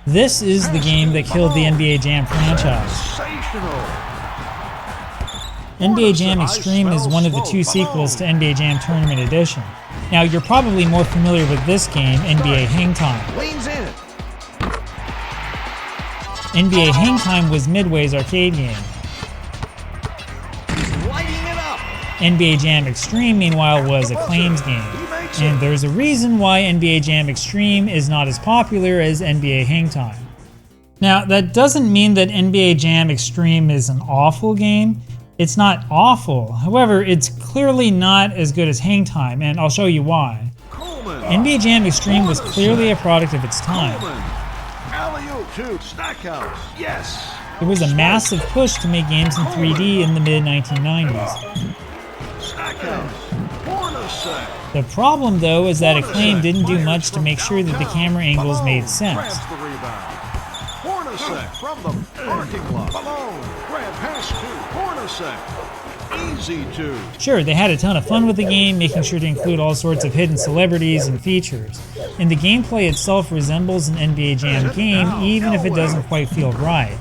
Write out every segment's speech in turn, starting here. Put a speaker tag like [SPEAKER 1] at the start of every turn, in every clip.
[SPEAKER 1] This is the game that killed the NBA Jam franchise. NBA Jam Extreme is one of the two sequels to NBA Jam Tournament Edition. Now, you're probably more familiar with this game, NBA Hang Time. NBA Hang Time was Midway's arcade game. NBA Jam Extreme, meanwhile, was Acclaim's game. And there's a reason why NBA Jam Extreme is not as popular as NBA Hang Time. Now, that doesn't mean that NBA Jam Extreme is an awful game. It's not awful. However, it's clearly not as good as Hang Time, and I'll show you why. NBA Jam Extreme was clearly a product of its time. There was a massive push to make games in 3D in the mid-1990s. The problem, though, is that Acclaim didn't do much to make sure that the camera angles made sense. Sure, they had a ton of fun with the game, making sure to include all sorts of hidden celebrities and features. And the gameplay itself resembles an NBA Jam game, even if it doesn't quite feel right.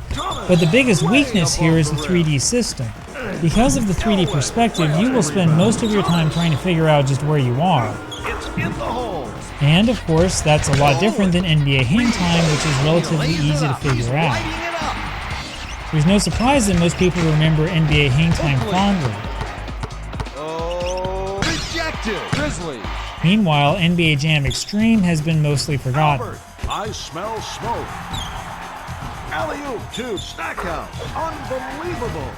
[SPEAKER 1] But the biggest weakness here is the 3D system. Because of the 3D perspective, you will spend most of your time trying to figure out just where you are. And of course, that's a lot different than NBA Hang Time, which is relatively easy to figure out. There's no surprise that most people remember NBA Hang Time fondly. Meanwhile, NBA Jam Extreme has been mostly forgotten.
[SPEAKER 2] I smell smoke. Alley-oop to Stackhouse. Unbelievable.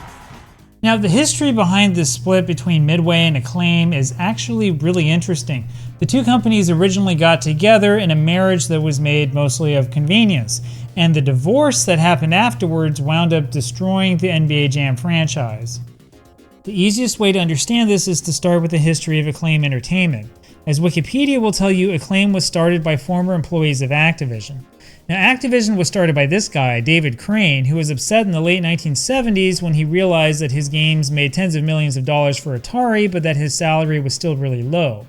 [SPEAKER 1] Now, the history behind this split between Midway and Acclaim is actually really interesting. The two companies originally got together in a marriage that was made mostly of convenience, and the divorce that happened afterwards wound up destroying the NBA Jam franchise. The easiest way to understand this is to start with the history of Acclaim Entertainment. As Wikipedia will tell you, Acclaim was started by former employees of Activision. Now, Activision was started by this guy, David Crane, who was upset in the late 1970s when he realized that his games made tens of millions of dollars for Atari, but that his salary was still really low.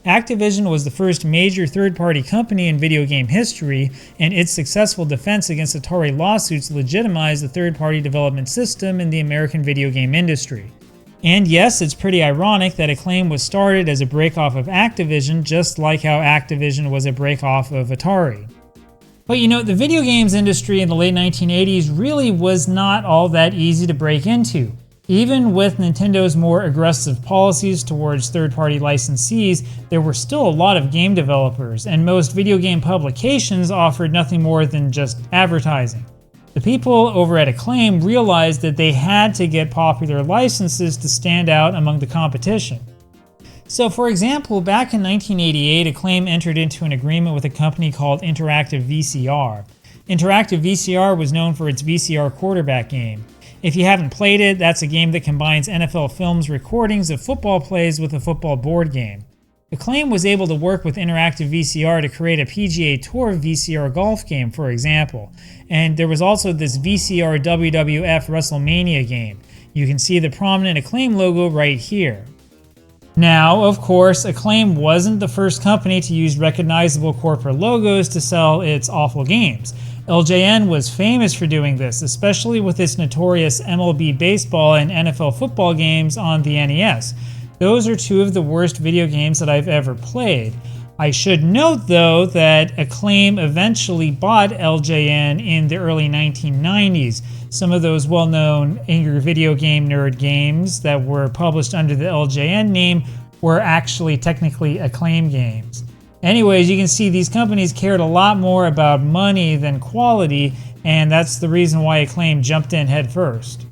[SPEAKER 1] Activision was the first major third-party company in video game history, and its successful defense against Atari lawsuits legitimized the third-party development system in the American video game industry. And yes, it's pretty ironic that Acclaim was started as a break-off of Activision, just like how Activision was a break-off of Atari. But you know, the video games industry in the late 1980s really was not all that easy to break into. Even with Nintendo's more aggressive policies towards third-party licensees, there were still a lot of game developers, and most video game publications offered nothing more than just advertising. The people over at Acclaim realized that they had to get popular licenses to stand out among the competition. So for example, back in 1988, Acclaim entered into an agreement with a company called Interactive VCR. Interactive VCR was known for its VCR quarterback game. If you haven't played it, that's a game that combines NFL Films recordings of football plays with a football board game. Acclaim was able to work with Interactive VCR to create a PGA Tour VCR golf game, for example. And there was also this VCR WWF WrestleMania game. You can see the prominent Acclaim logo right here. Now, of course, Acclaim wasn't the first company to use recognizable corporate logos to sell its awful games. LJN was famous for doing this, especially with its notorious MLB baseball and NFL football games on the NES. Those are two of the worst video games that I've ever played. I should note, though, that Acclaim eventually bought LJN in the early 1990s. Some of those well-known Angry Video Game Nerd games that were published under the LJN name were actually technically Acclaim games. Anyways, you can see these companies cared a lot more about money than quality, and that's the reason why Acclaim jumped in head first.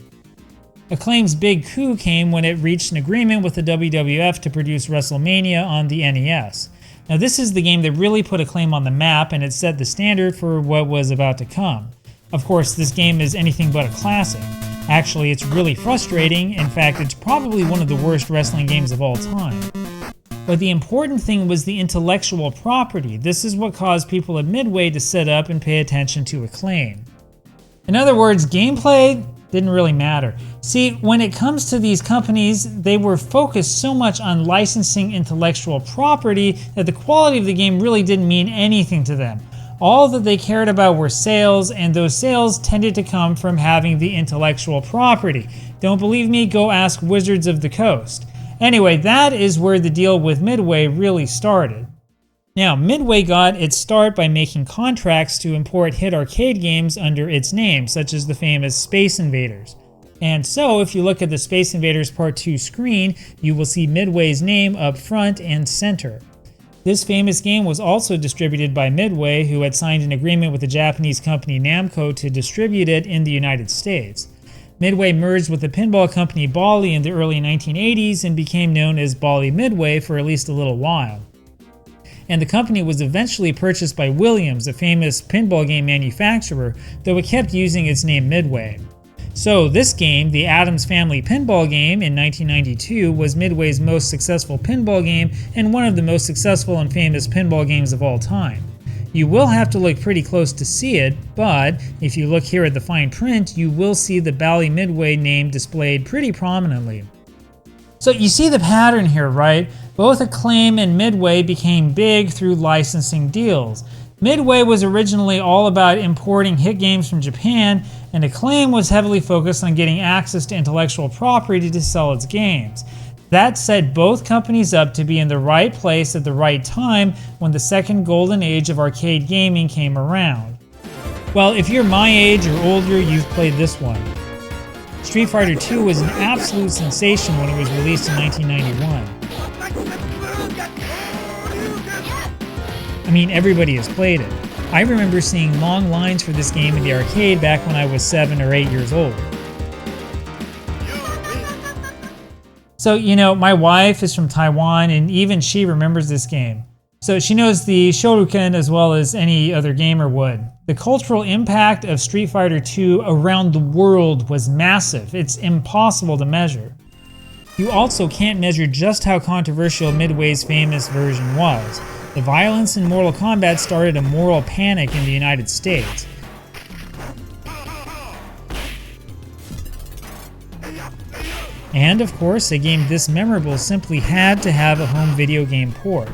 [SPEAKER 1] Acclaim's big coup came when it reached an agreement with the WWF to produce WrestleMania on the NES. Now, this is the game that really put Acclaim on the map, and it set the standard for what was about to come. Of course, this game is anything but a classic. Actually, it's really frustrating. In fact, it's probably one of the worst wrestling games of all time. But the important thing was the intellectual property. This is what caused people at Midway to sit up and pay attention to Acclaim. In other words, gameplay didn't really matter. See, when it comes to these companies, they were focused so much on licensing intellectual property that the quality of the game really didn't mean anything to them. All that they cared about were sales, and those sales tended to come from having the intellectual property. Don't believe me? Go ask Wizards of the Coast. Anyway, that is where the deal with Midway really started. Now, Midway got its start by making contracts to import hit arcade games under its name, such as the famous Space Invaders. And so, if you look at the Space Invaders Part 2 screen, you will see Midway's name up front and center. This famous game was also distributed by Midway, who had signed an agreement with the Japanese company Namco to distribute it in the United States. Midway merged with the pinball company Bally in the early 1980s and became known as Bally Midway for at least a little while. And the company was eventually purchased by Williams, a famous pinball game manufacturer, though it kept using its name Midway. So this game, the Addams Family Pinball Game in 1992, was Midway's most successful pinball game and one of the most successful and famous pinball games of all time. You will have to look pretty close to see it, but if you look here at the fine print, you will see the Bally Midway name displayed pretty prominently. So you see the pattern here, right? Both Acclaim and Midway became big through licensing deals. Midway was originally all about importing hit games from Japan, and Acclaim was heavily focused on getting access to intellectual property to sell its games. That set both companies up to be in the right place at the right time when the second golden age of arcade gaming came around. Well, if you're my age or older, you've played this one. Street Fighter II was an absolute sensation when it was released in 1991. I mean, everybody has played it. I remember seeing long lines for this game in the arcade back when I was 7 or 8 years old. So, you know, my wife is from Taiwan, and even she remembers this game. So she knows the Shoryuken as well as any other gamer would. The cultural impact of Street Fighter II around the world was massive. It's impossible to measure. You also can't measure just how controversial Midway's famous version was. The violence in Mortal Kombat started a moral panic in the United States. And of course, a game this memorable simply had to have a home video game port.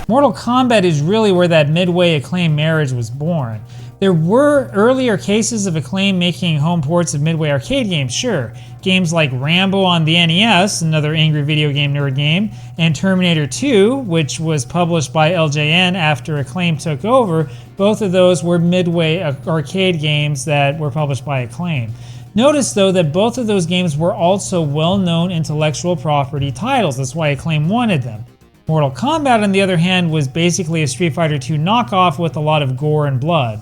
[SPEAKER 1] Mortal Kombat is really where that Midway Acclaim marriage was born. There were earlier cases of Acclaim making home ports of Midway arcade games, sure. Games like Rambo on the NES, another angry video game nerd game, and Terminator 2, which was published by LJN after Acclaim took over, both of those were Midway arcade games that were published by Acclaim. Notice though that both of those games were also well-known intellectual property titles, that's why Acclaim wanted them. Mortal Kombat, on the other hand, was basically a Street Fighter II knockoff with a lot of gore and blood.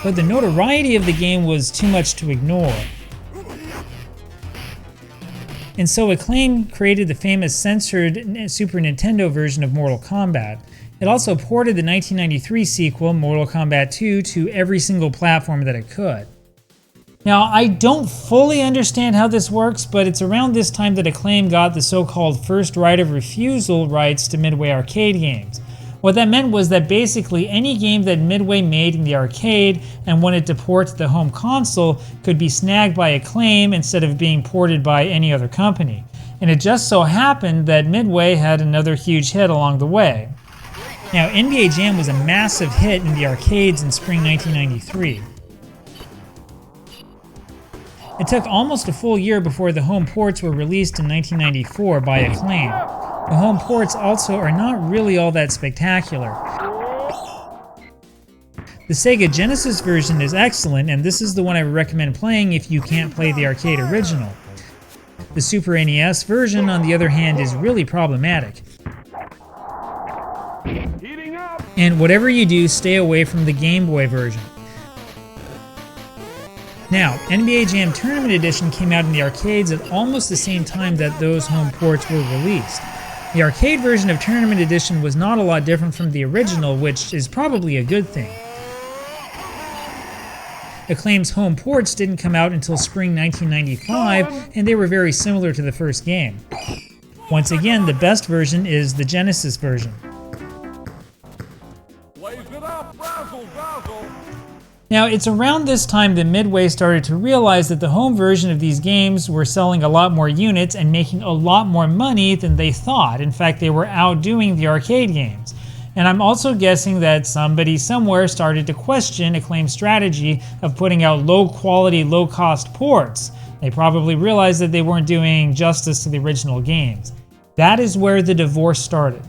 [SPEAKER 1] But the notoriety of the game was too much to ignore. And so Acclaim created the famous censored Super Nintendo version of Mortal Kombat. It also ported the 1993 sequel, Mortal Kombat 2, to every single platform that it could. Now, I don't fully understand how this works, but it's around this time that Acclaim got the so-called first right of refusal rights to Midway arcade games. What that meant was that basically any game that Midway made in the arcade and wanted to port to the home console could be snagged by Acclaim instead of being ported by any other company. And it just so happened that Midway had another huge hit along the way. Now, NBA Jam was a massive hit in the arcades in spring 1993. It took almost a full year before the home ports were released in 1994 by Acclaim. The home ports also are not really all that spectacular. The Sega Genesis version is excellent, and this is the one I would recommend playing if you can't play the arcade original. The Super NES version, on the other hand, is really problematic. And whatever you do, stay away from the Game Boy version. Now, NBA Jam Tournament Edition came out in the arcades at almost the same time that those home ports were released. The arcade version of Tournament Edition was not a lot different from the original, which is probably a good thing. Acclaim's home ports didn't come out until spring 1995, and they were very similar to the first game. Once again, the best version is the Genesis version. Now, it's around this time that Midway started to realize that the home version of these games were selling a lot more units and making a lot more money than they thought. In fact, they were outdoing the arcade games. And I'm also guessing that somebody somewhere started to question Acclaim's strategy of putting out low quality, low cost ports. They probably realized that they weren't doing justice to the original games. That is where the divorce started.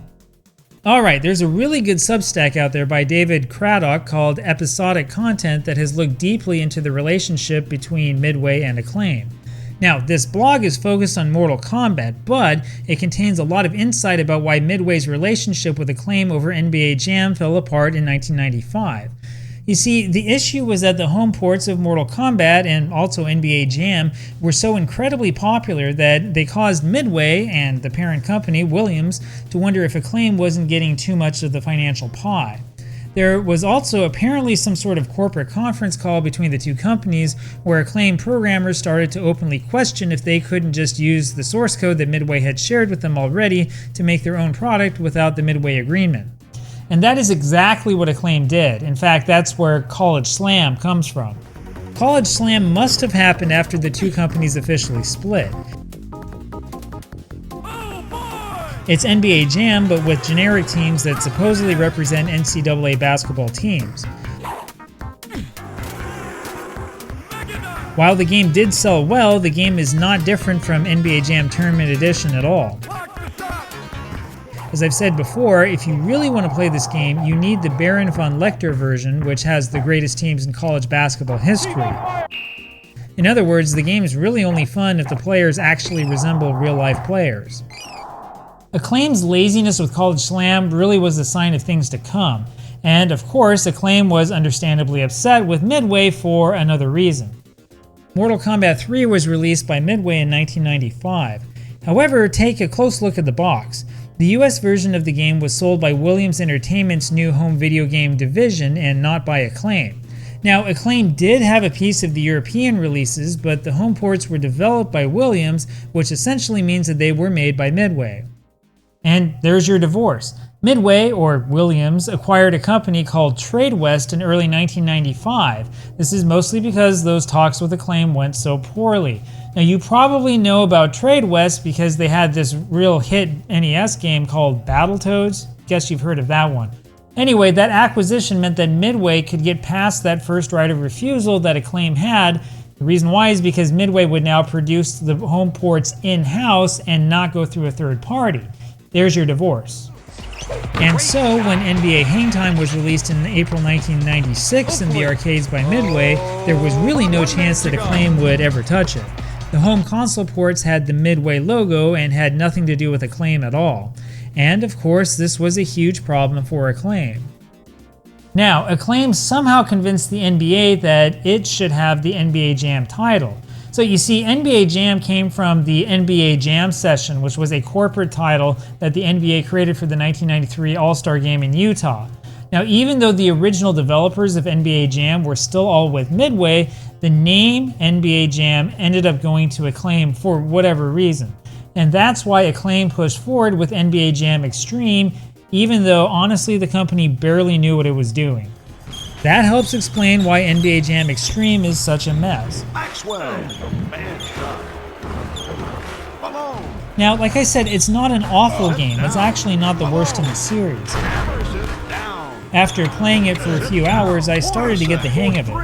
[SPEAKER 1] Alright, there's a really good Substack out there by David Craddock called Episodic Content that has looked deeply into the relationship between Midway and Acclaim. Now, this blog is focused on Mortal Kombat, but it contains a lot of insight about why Midway's relationship with Acclaim over NBA Jam fell apart in 1995. You see, the issue was that the home ports of Mortal Kombat and also NBA Jam were so incredibly popular that they caused Midway and the parent company, Williams, to wonder if Acclaim wasn't getting too much of the financial pie. There was also apparently some sort of corporate conference call between the two companies where Acclaim programmers started to openly question if they couldn't just use the source code that Midway had shared with them already to make their own product without the Midway agreement. And that is exactly what Acclaim did. In fact, that's where College Slam comes from. College Slam must have happened after the two companies officially split. It's NBA Jam, but with generic teams that supposedly represent NCAA basketball teams. While the game did sell well, the game is not different from NBA Jam Tournament Edition at all. As I've said before, if you really want to play this game, you need the Baron von Lechter version, which has the greatest teams in college basketball history. In other words, the game is really only fun if the players actually resemble real-life players. Acclaim's laziness with College Slam really was a sign of things to come, and of course, Acclaim was understandably upset with Midway for another reason. Mortal Kombat 3 was released by Midway in 1995. However, take a close look at the box. The US version of the game was sold by Williams Entertainment's new home video game division and not by Acclaim. Now, Acclaim did have a piece of the European releases, but the home ports were developed by Williams, which essentially means that they were made by Midway. And there's your divorce. Midway, or Williams, acquired a company called TradeWest in early 1995. This is mostly because those talks with Acclaim went so poorly. Now, you probably know about TradeWest because they had this real hit NES game called Battletoads. Guess you've heard of that one. Anyway, that acquisition meant that Midway could get past that first right of refusal that Acclaim had. The reason why is because Midway would now produce the home ports in-house and not go through a third party. There's your divorce. And so, when NBA Hang Time was released in April 1996 in the arcades by Midway, there was really no chance that Acclaim would ever touch it. The home console ports had the Midway logo and had nothing to do with Acclaim at all. And of course, this was a huge problem for Acclaim. Now, Acclaim somehow convinced the NBA that it should have the NBA Jam title. So you see, NBA Jam came from the NBA Jam Session, which was a corporate title that the NBA created for the 1993 All-Star Game in Utah. Now, even though the original developers of NBA Jam were still all with Midway, the name NBA Jam ended up going to Acclaim for whatever reason. And that's why Acclaim pushed forward with NBA Jam Extreme, even though honestly the company barely knew what it was doing. That helps explain why NBA Jam Extreme is such a mess. Now, like I said, it's not an awful game. It's actually not the worst in the series. After playing it for a few hours, I started to get the hang of it.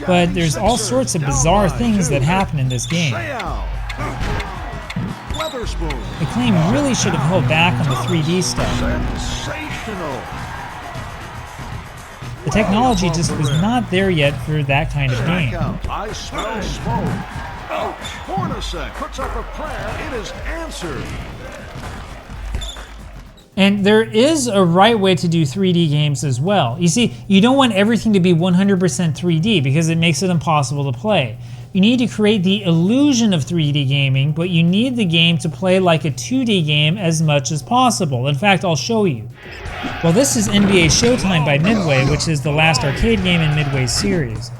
[SPEAKER 1] But there's all sorts of bizarre things that happen in this game. Acclaim really should have held back on the 3D stuff. The technology just was not there yet for that kind of game.
[SPEAKER 2] I smell smoke. Hornacek puts up a prayer. It is answered.
[SPEAKER 1] And there is a right way to do 3D games as well. You see, you don't want everything to be 100% 3D because it makes it impossible to play. You need to create the illusion of 3D gaming, but you need the game to play like a 2D game as much as possible. In fact, I'll show you. Well, this is NBA Showtime by Midway, which is the last arcade game in Midway's series.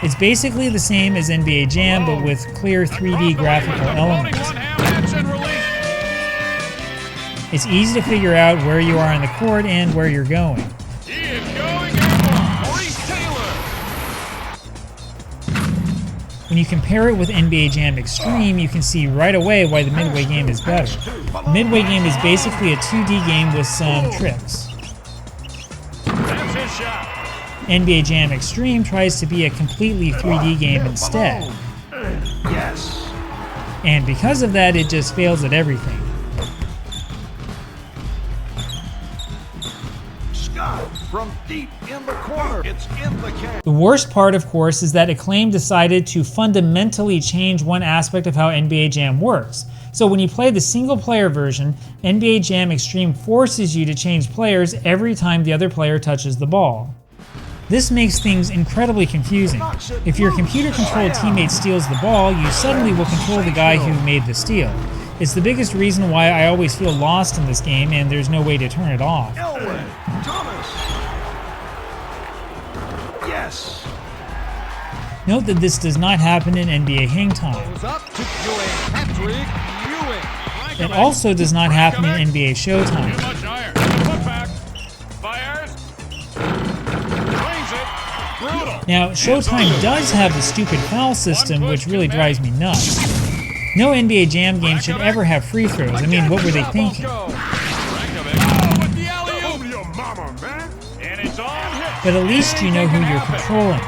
[SPEAKER 1] It's basically the same as NBA Jam, but with clear 3D graphical elements. It's easy to figure out where you are on the court and where you're going. When you compare it with NBA Jam Extreme, you can see right away why the Midway game is better. The Midway game is basically a 2D game with some tricks.
[SPEAKER 2] That's his shot.
[SPEAKER 1] NBA Jam Extreme tries to be a completely 3D game instead.
[SPEAKER 2] Yes.
[SPEAKER 1] And because of that, it just fails at everything.
[SPEAKER 2] Scott from deep in the corner. It's in the can.
[SPEAKER 1] The worst part, of course, is that Acclaim decided to fundamentally change one aspect of how NBA Jam works. So when you play the single-player version, NBA Jam Extreme forces you to change players every time the other player touches the ball. This makes things incredibly confusing. If your computer-controlled teammate steals the ball, you suddenly will control the guy who made the steal. It's the biggest reason why I always feel lost in this game, and there's no way to turn it off.
[SPEAKER 2] Elway. Thomas. Yes.
[SPEAKER 1] Note that this does not happen in NBA Hang Time.
[SPEAKER 3] Goes up to Ewing. Patrick Ewing.
[SPEAKER 1] It also does not happen in NBA Showtime.
[SPEAKER 4] Too much higher. Putback. Fires. Swings it. Brutal.
[SPEAKER 1] Now, Showtime does have the stupid foul system, which really drives me nuts. No NBA Jam game should ever have free throws. I mean, what were they thinking?
[SPEAKER 4] Breakup with the alley-oop.
[SPEAKER 2] Your mama, man.
[SPEAKER 4] And it's on hit.
[SPEAKER 1] But at least you know who you're controlling.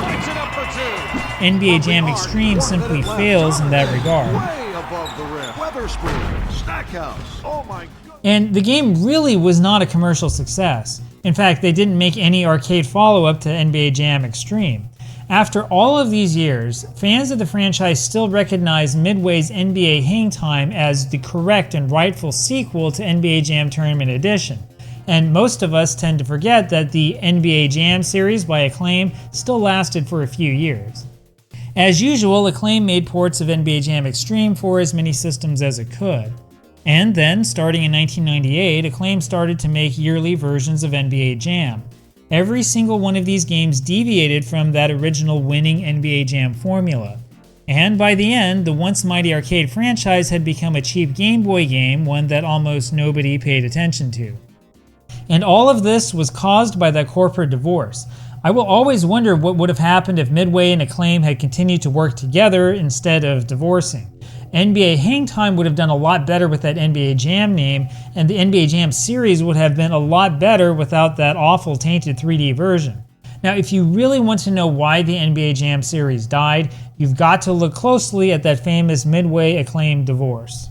[SPEAKER 4] Lights it up for two.
[SPEAKER 1] NBA Jam Extreme simply fails in that regard.
[SPEAKER 2] Way above the rim. Weatherspoon. Stackhouse. Oh my God.
[SPEAKER 1] And the game really was not a commercial success. In fact, they didn't make any arcade follow-up to NBA Jam Extreme. After all of these years, fans of the franchise still recognize Midway's NBA Hang Time as the correct and rightful sequel to NBA Jam Tournament Edition. And most of us tend to forget that the NBA Jam series by Acclaim still lasted for a few years. As usual, Acclaim made ports of NBA Jam Extreme for as many systems as it could. And then, starting in 1998, Acclaim started to make yearly versions of NBA Jam. Every single one of these games deviated from that original winning NBA Jam formula. And by the end, the once mighty arcade franchise had become a cheap Game Boy game, one that almost nobody paid attention to. And all of this was caused by that corporate divorce. I will always wonder what would have happened if Midway and Acclaim had continued to work together instead of divorcing. NBA Hang Time would have done a lot better with that NBA Jam name, and the NBA Jam series would have been a lot better without that awful tainted 3D version. Now, if you really want to know why the NBA Jam series died, you've got to look closely at that famous Midway Acclaim divorce.